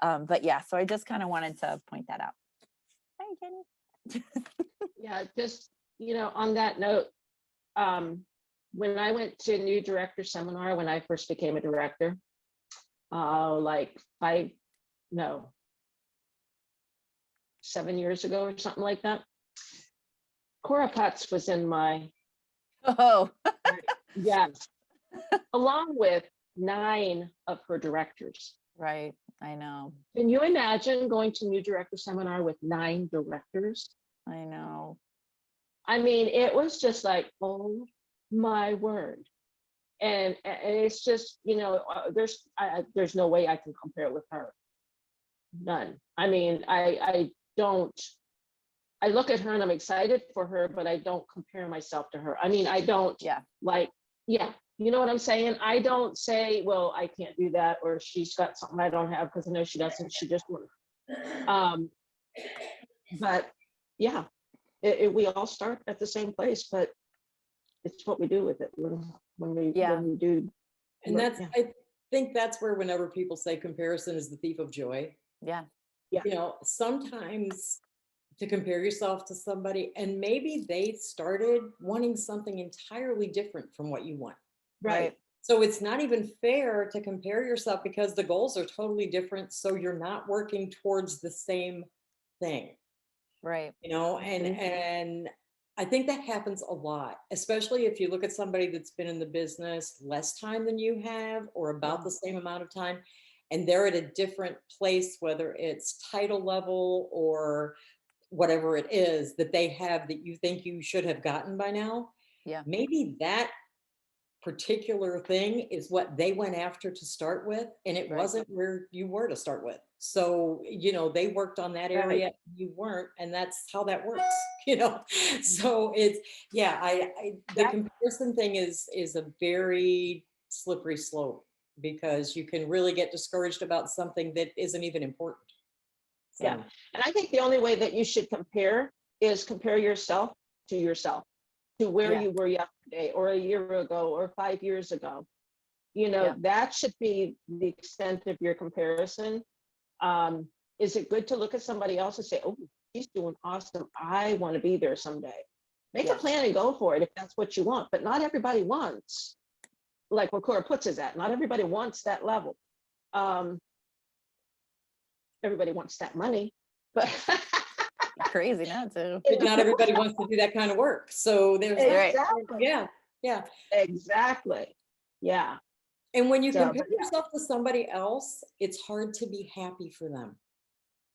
But yeah, so I just kind of wanted to point that out. Hi, Jenny. Yeah, just, on that note, when I went to new director seminar, when I first became a director, like 7 years ago or something like that. Cora Potts was in my, Oh, yes, along with 9 of her directors. right. I know. Can you imagine going to new director seminar with 9 directors? I know. I mean, it was just like, oh my word. And it's just, there's no way I can compare with her. None. I mean, I don't, I look at her and I'm excited for her, but I don't compare myself to her. I mean, I don't Yeah. like, yeah, you know what I'm saying? I don't say, well, I can't do that, or she's got something I don't have, because I know she doesn't, she just won't. But yeah, we all start at the same place, but it's what we do with it Yeah. when we do. And work, that's, yeah. I think that's where whenever people say comparison is the thief of joy, Yeah. sometimes to compare yourself to somebody and maybe they started wanting something entirely different from what you want. Right. So it's not even fair to compare yourself because the goals are totally different. So you're not working towards the same thing, Right. and I think that happens a lot, especially if you look at somebody that's been in the business less time than you have, or about the same amount of time, and they're at a different place, whether it's title level or whatever it is that they have that you think you should have gotten by now. Yeah. Maybe that particular thing is what they went after to start with, and it Right. wasn't where you were to start with. So they worked on that area, you weren't, and that's how that works. So it's, yeah, the comparison thing is a very slippery slope, because you can really get discouraged about something that isn't even important. So, Yeah. And I think the only way that you should compare is compare yourself, to where Yeah. you were yesterday, or a year ago, or 5 years ago. Yeah. That should be the extent of your comparison. Is it good to look at somebody else and say, oh, she's doing awesome, I want to be there someday? Make a Yes. plan and go for it if that's what you want. But not everybody wants, like where Cora puts is at, not everybody wants that level. Everybody wants that money, but Crazy not to. but not everybody wants to do that kind of work. So there's that. Exactly. Yeah. Exactly. Yeah. And when you So, compare but yeah. yourself to somebody else, it's hard to be happy for them,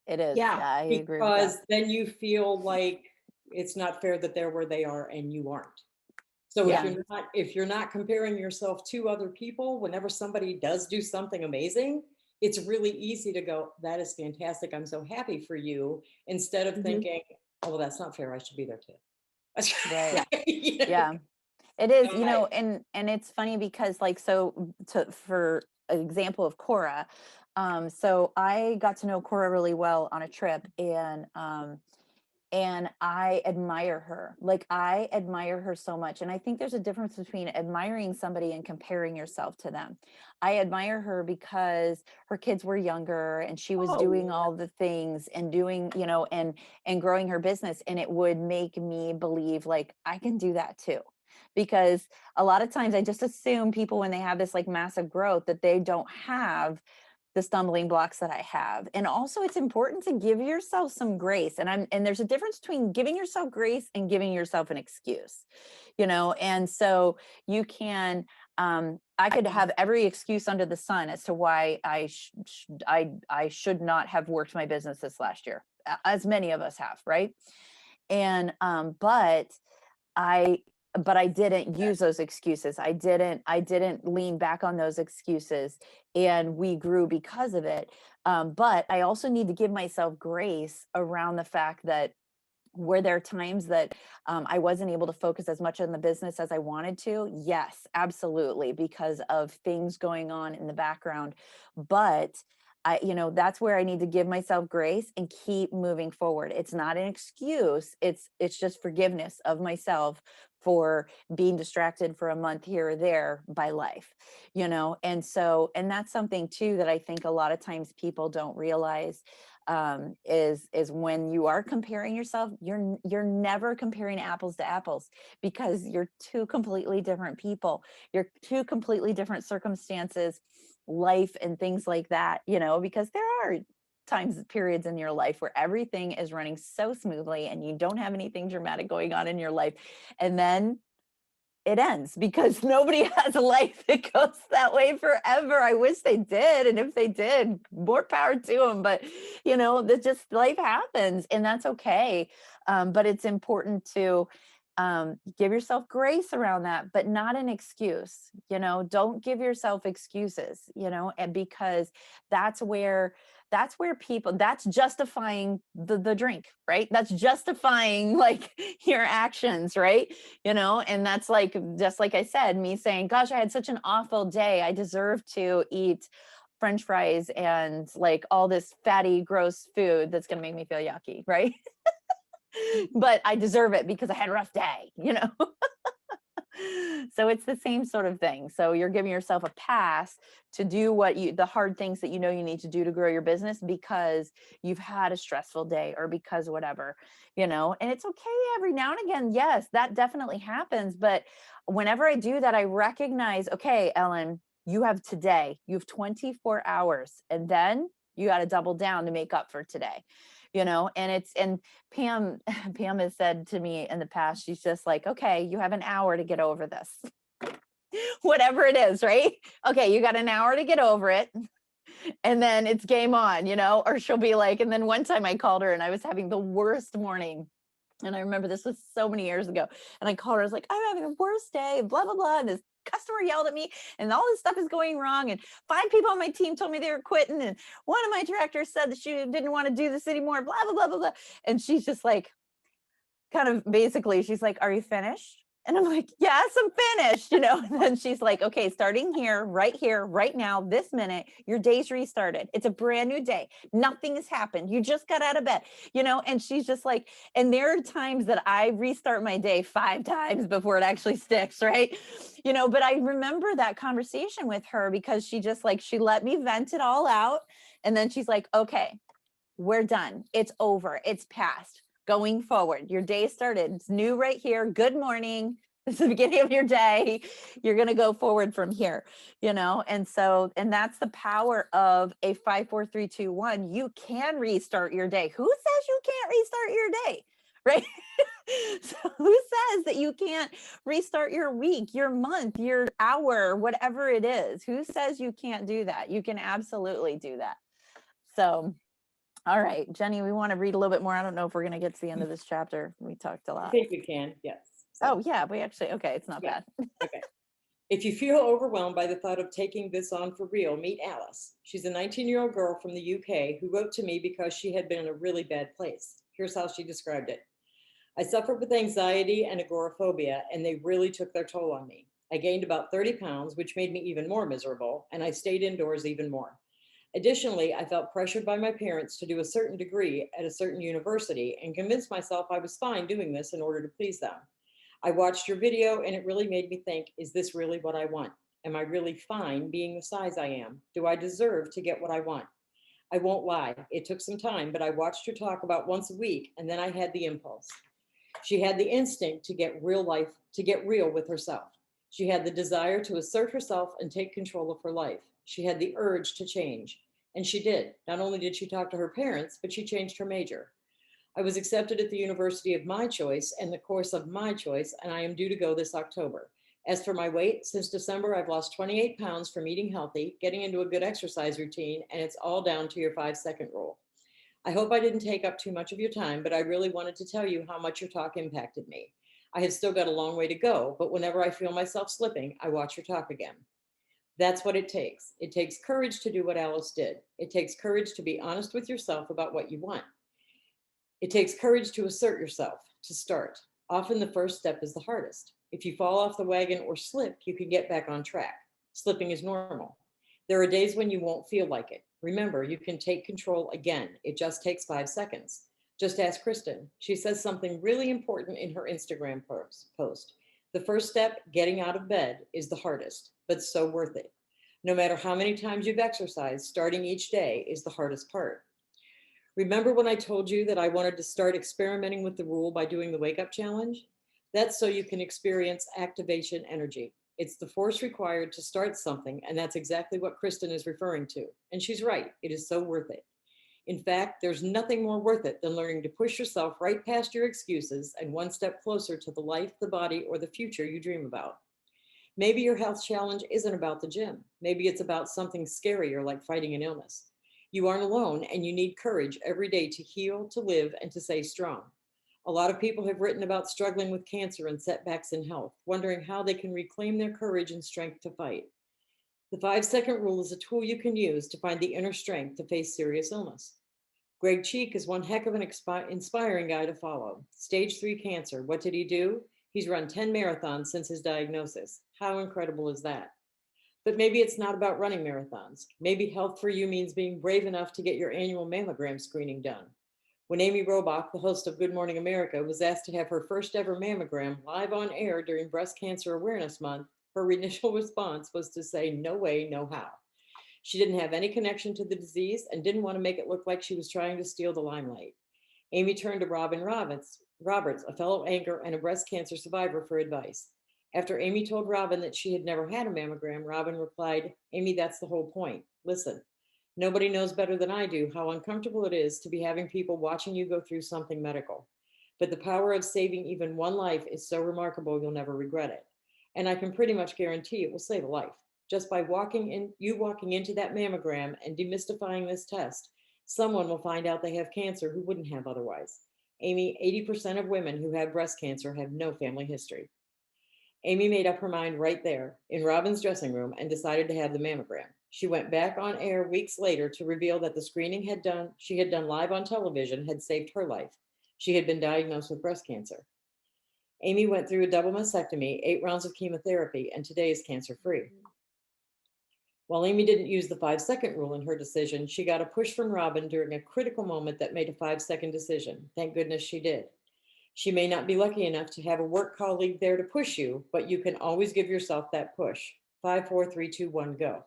It is. Yeah. I agree with because that. then you feel like it's not fair that they're where they are and you aren't. So Yeah. if you're not comparing yourself to other people, whenever somebody does do something amazing, it's really easy to go, that is fantastic, I'm so happy for you, instead of Mhm. thinking, oh, well, that's not fair, I should be there too. Right. You know? Yeah. It is, Right. and it's funny because like, so for an example of Cora, so I got to know Cora really well on a trip, and I admire her. Like, I admire her so much. And I think there's a difference between admiring somebody and comparing yourself to them. I admire her because her kids were younger and she was doing all the things and doing, and growing her business. And it would make me believe like I can do that too. Because a lot of times I just assume people, when they have this like massive growth, that they don't have the stumbling blocks that I have. And also it's important to give yourself some grace. And there's a difference between giving yourself grace and giving yourself an excuse, and so you can, I could have every excuse under the sun as to why I should not have worked my business this last year, as many of us have, right? And I but I didn't use those excuses. I didn't lean back on those excuses, and we grew because of it. But I also need to give myself grace around the fact that, were there times that I wasn't able to focus as much on the business as I wanted to? Yes, absolutely, because of things going on in the background. But that's where I need to give myself grace and keep moving forward. It's not an excuse. It's just forgiveness of myself for being distracted for a month here or there by life, and that's something too that I think a lot of times people don't realize, is when you are comparing yourself, you're never comparing apples to apples, because you're two completely different people. You're two completely different circumstances, life and things like that, because there are times periods in your life where everything is running so smoothly and you don't have anything dramatic going on in your life. And then it ends because nobody has a life that goes that way forever. I wish they did. And if they did, more power to them. But, that just life happens and that's okay. But it's important to give yourself grace around that, but not an excuse. Don't give yourself excuses, and because that's where people, that's justifying the drink, right? That's justifying like your actions, right? And that's like, just like I said, me saying, gosh, I had such an awful day. I deserve to eat French fries and like all this fatty, gross food that's going to make me feel yucky, right? But I deserve it because I had a rough day, So it's the same sort of thing. So you're giving yourself a pass to do the hard things that you need to do to grow your business because you've had a stressful day or because whatever, and it's okay every now and again. Yes, that definitely happens. But whenever I do that, I recognize, okay, Ellen, you have 24 hours and then you got to double down to make up for today. And Pam has said to me in the past, she's just like, okay, you have an hour to get over this. Whatever it is, right? Okay, you got an hour to get over it. And then it's game on, or she'll be like, and then one time I called her and I was having the worst morning. And I remember this was so many years ago. And I called her, I was like, I'm having the worst day, blah, blah, blah. And this customer yelled at me and all this stuff is going wrong. And 5 people on my team told me they were quitting. And one of my directors said that she didn't want to do this anymore, blah, blah, blah, blah, blah. And she's just like, kind of basically, she's like, are you finished? And I'm like, yes, I'm finished, And then she's like, okay, starting here, right now, this minute, your day's restarted. It's a brand new day. Nothing has happened. You just got out of bed, And she's just like, and there are times that I restart my day 5 times before it actually sticks, right? But I remember that conversation with her because she just like, she let me vent it all out. And then she's like, okay, we're done. It's over. It's past. Going forward, your day started. It's new right here. Good morning. This is the beginning of your day. You're going to go forward from here, And so, and that's the power of a 5, 4, 3, 2, 1. You can restart your day. Who says you can't restart your day? Right? So who says that you can't restart your week, your month, your hour, whatever it is? Who says you can't do that? You can absolutely do that. So, all right, Jenny, we want to read a little bit more. I don't know if we're going to get to the end of this chapter. We talked a I lot. think we can, yes. Oh, yeah, we actually, okay, it's not Yeah. bad. Okay. If you feel overwhelmed by the thought of taking this on for real, meet Alice. She's a 19-year-old girl from the UK who wrote to me because she had been in a really bad place. Here's how she described it. I suffered with anxiety and agoraphobia, and they really took their toll on me. I gained about 30 pounds, which made me even more miserable, and I stayed indoors even more. Additionally, I felt pressured by my parents to do a certain degree at a certain university and convinced myself I was fine doing this in order to please them. I watched your video and it really made me think, is this really what I want? Am I really fine being the size I am? Do I deserve to get what I want? I won't lie, it took some time, but I watched her talk about once a week and then I had the impulse. She had the instinct to get real with herself. She had the desire to assert herself and take control of her life. She had the urge to change. And she did. Not only did she talk to her parents, but she changed her major. I was accepted at the university of my choice and the course of my choice, and I am due to go this October. As for my weight, since December, I've lost 28 pounds from eating healthy, getting into a good exercise routine, and it's all down to your 5-second rule. I hope I didn't take up too much of your time, but I really wanted to tell you how much your talk impacted me. I have still got a long way to go, but whenever I feel myself slipping, I watch your talk again. That's what it takes. It takes courage to do what Alice did. It takes courage to be honest with yourself about what you want. It takes courage to assert yourself, to start. Often the first step is the hardest. If you fall off the wagon or slip, you can get back on track. Slipping is normal. There are days when you won't feel like it. Remember, you can take control again. It just takes 5 seconds. Just ask Kristen. She says something really important in her Instagram post. The first step, getting out of bed, is the hardest, but so worth it. No matter how many times you've exercised, starting each day is the hardest part. Remember when I told you that I wanted to start experimenting with the rule by doing the wake up challenge? That's so you can experience activation energy. It's the force required to start something, and that's exactly what Kristen is referring to. And she's right, it is so worth it. In fact, there's nothing more worth it than learning to push yourself right past your excuses and one step closer to the life, the body, or the future you dream about. Maybe your health challenge isn't about the gym. Maybe it's about something scarier like fighting an illness. You aren't alone, and you need courage every day to heal, to live, and to stay strong. A lot of people have written about struggling with cancer and setbacks in health, wondering how they can reclaim their courage and strength to fight. The 5 second rule is a tool you can use to find the inner strength to face serious illness. Greg Cheek is one heck of an inspiring guy to follow. Stage 3 cancer. What did he do? He's run 10 marathons since his diagnosis. How incredible is that? But maybe it's not about running marathons. Maybe health for you means being brave enough to get your annual mammogram screening done. When Amy Robach, the host of Good Morning America, was asked to have her first ever mammogram live on air during Breast Cancer Awareness Month, her initial response was to say, no way, no how. She didn't have any connection to the disease and didn't want to make it look like she was trying to steal the limelight. Amy turned to Robin Roberts, a fellow anchor and a breast cancer survivor, for advice. After Amy told Robin that she had never had a mammogram, Robin replied, Amy, that's the whole point. Listen, nobody knows better than I do how uncomfortable it is to be having people watching you go through something medical. But the power of saving even one life is so remarkable you'll never regret it. And I can pretty much guarantee it will save a life. Just by walking into that mammogram and demystifying this test, someone will find out they have cancer who wouldn't have otherwise. Amy, 80% of women who have breast cancer have no family history. Amy made up her mind right there in Robin's dressing room and decided to have the mammogram. She went back on air weeks later to reveal that the screening she had done live on television had saved her life. She had been diagnosed with breast cancer. Amy went through a double mastectomy, 8 rounds of chemotherapy, and today is cancer-free. While Amy didn't use the 5 second rule in her decision, she got a push from Robin during a critical moment that made a 5 second decision. Thank goodness she did. She may not be lucky enough to have a work colleague there to push you, but you can always give yourself that push. 5, 4, 3, 2, 1, go.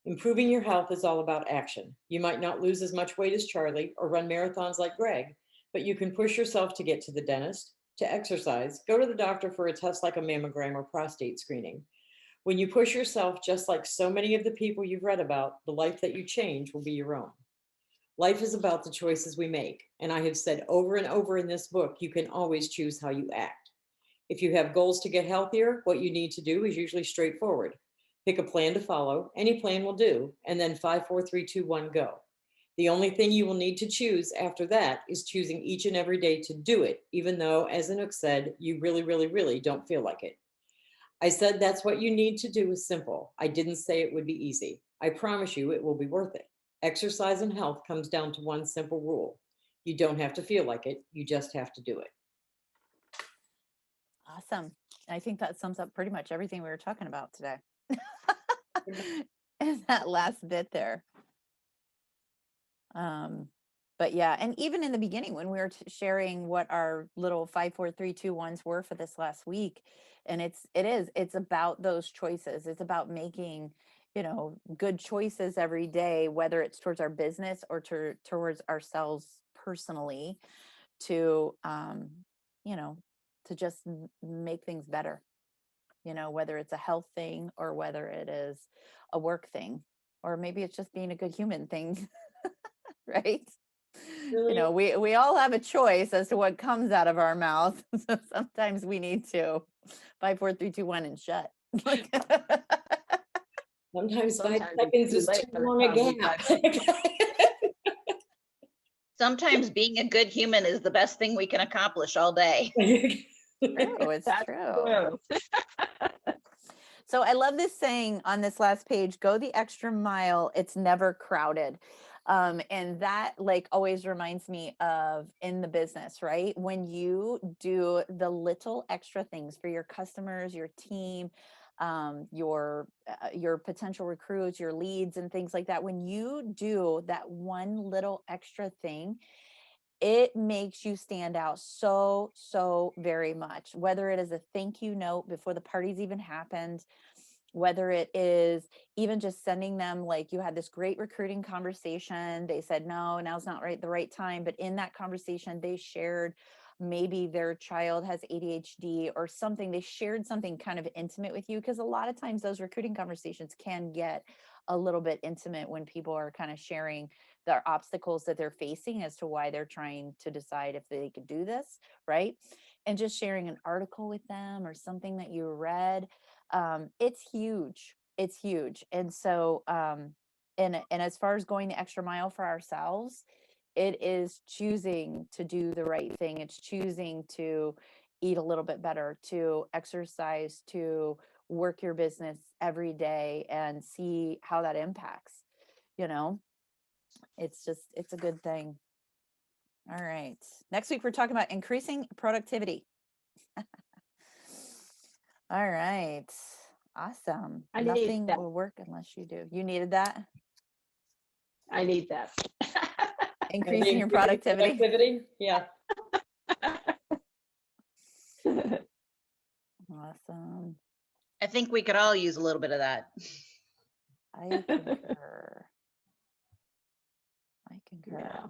Improving your health is all about action. You might not lose as much weight as Charlie or run marathons like Greg, but you can push yourself to get to the dentist, to exercise, go to the doctor for a test like a mammogram or prostate screening. When you push yourself, just like so many of the people you've read about, the life that you change will be your own. Life is about the choices we make. And I have said over and over in this book, you can always choose how you act. If you have goals to get healthier, what you need to do is usually straightforward. Pick a plan to follow. Any plan will do. And then 5, 4, 3, 2, 1, go. The only thing you will need to choose after that is choosing each and every day to do it, even though, as Anouk said, you really, really, really don't feel like it. I said that's what you need to do is simple. I didn't say it would be easy. I promise you it will be worth it. Exercise and health comes down to one simple rule. You don't have to feel like it. You just have to do it. Awesome. I think that sums up pretty much everything we were talking about today. And that last bit there. But yeah, and even in the beginning when we were sharing what our little 5, 4, 3, 2, 1s were for this last week, and it's about those choices. It's about making, good choices every day, whether it's towards our business or towards ourselves personally, to to just make things better. Whether it's a health thing or whether it is a work thing, or maybe it's just being a good human thing. Right? Really? We all have a choice as to what comes out of our mouth. So sometimes we need to 5, 4, 3, 2, 1 and shut. Sometimes 5 Sometimes it's seconds too is late too by the long a time we gap. Sometimes being a good human is the best thing we can accomplish all day. True, it's That's true. true. So I love this saying on this last page, go the extra mile, it's never crowded. And that always reminds me of in the business, right? When you do the little extra things for your customers, your team, your potential recruits, your leads and things like that, when you do that one little extra thing, it makes you stand out so very much, whether it is a thank you note before the party's even happened, whether it is even just sending them, like, you had this great recruiting conversation, they said no, now's not the right time, but in that conversation they shared maybe their child has ADHD or something. They shared something kind of intimate with you, because a lot of times those recruiting conversations can get a little bit intimate when people are kind of sharing the obstacles that they're facing as to why they're trying to decide if they could do this, right? And just sharing an article with them or something that you read, it's huge. It's huge. And so, and as far as going the extra mile for ourselves, it is choosing to do the right thing. It's choosing to eat a little bit better, to exercise, to work your business every day and see how that impacts, you know. It's a good thing. All right, next week we're talking about increasing productivity. All right, awesome. I need Nothing that. will work unless you do. You needed that? I need that. Increasing your Increasing productivity. productivity, yeah. Awesome. I think we could all use a little bit of that. I concur. I concur. Yeah.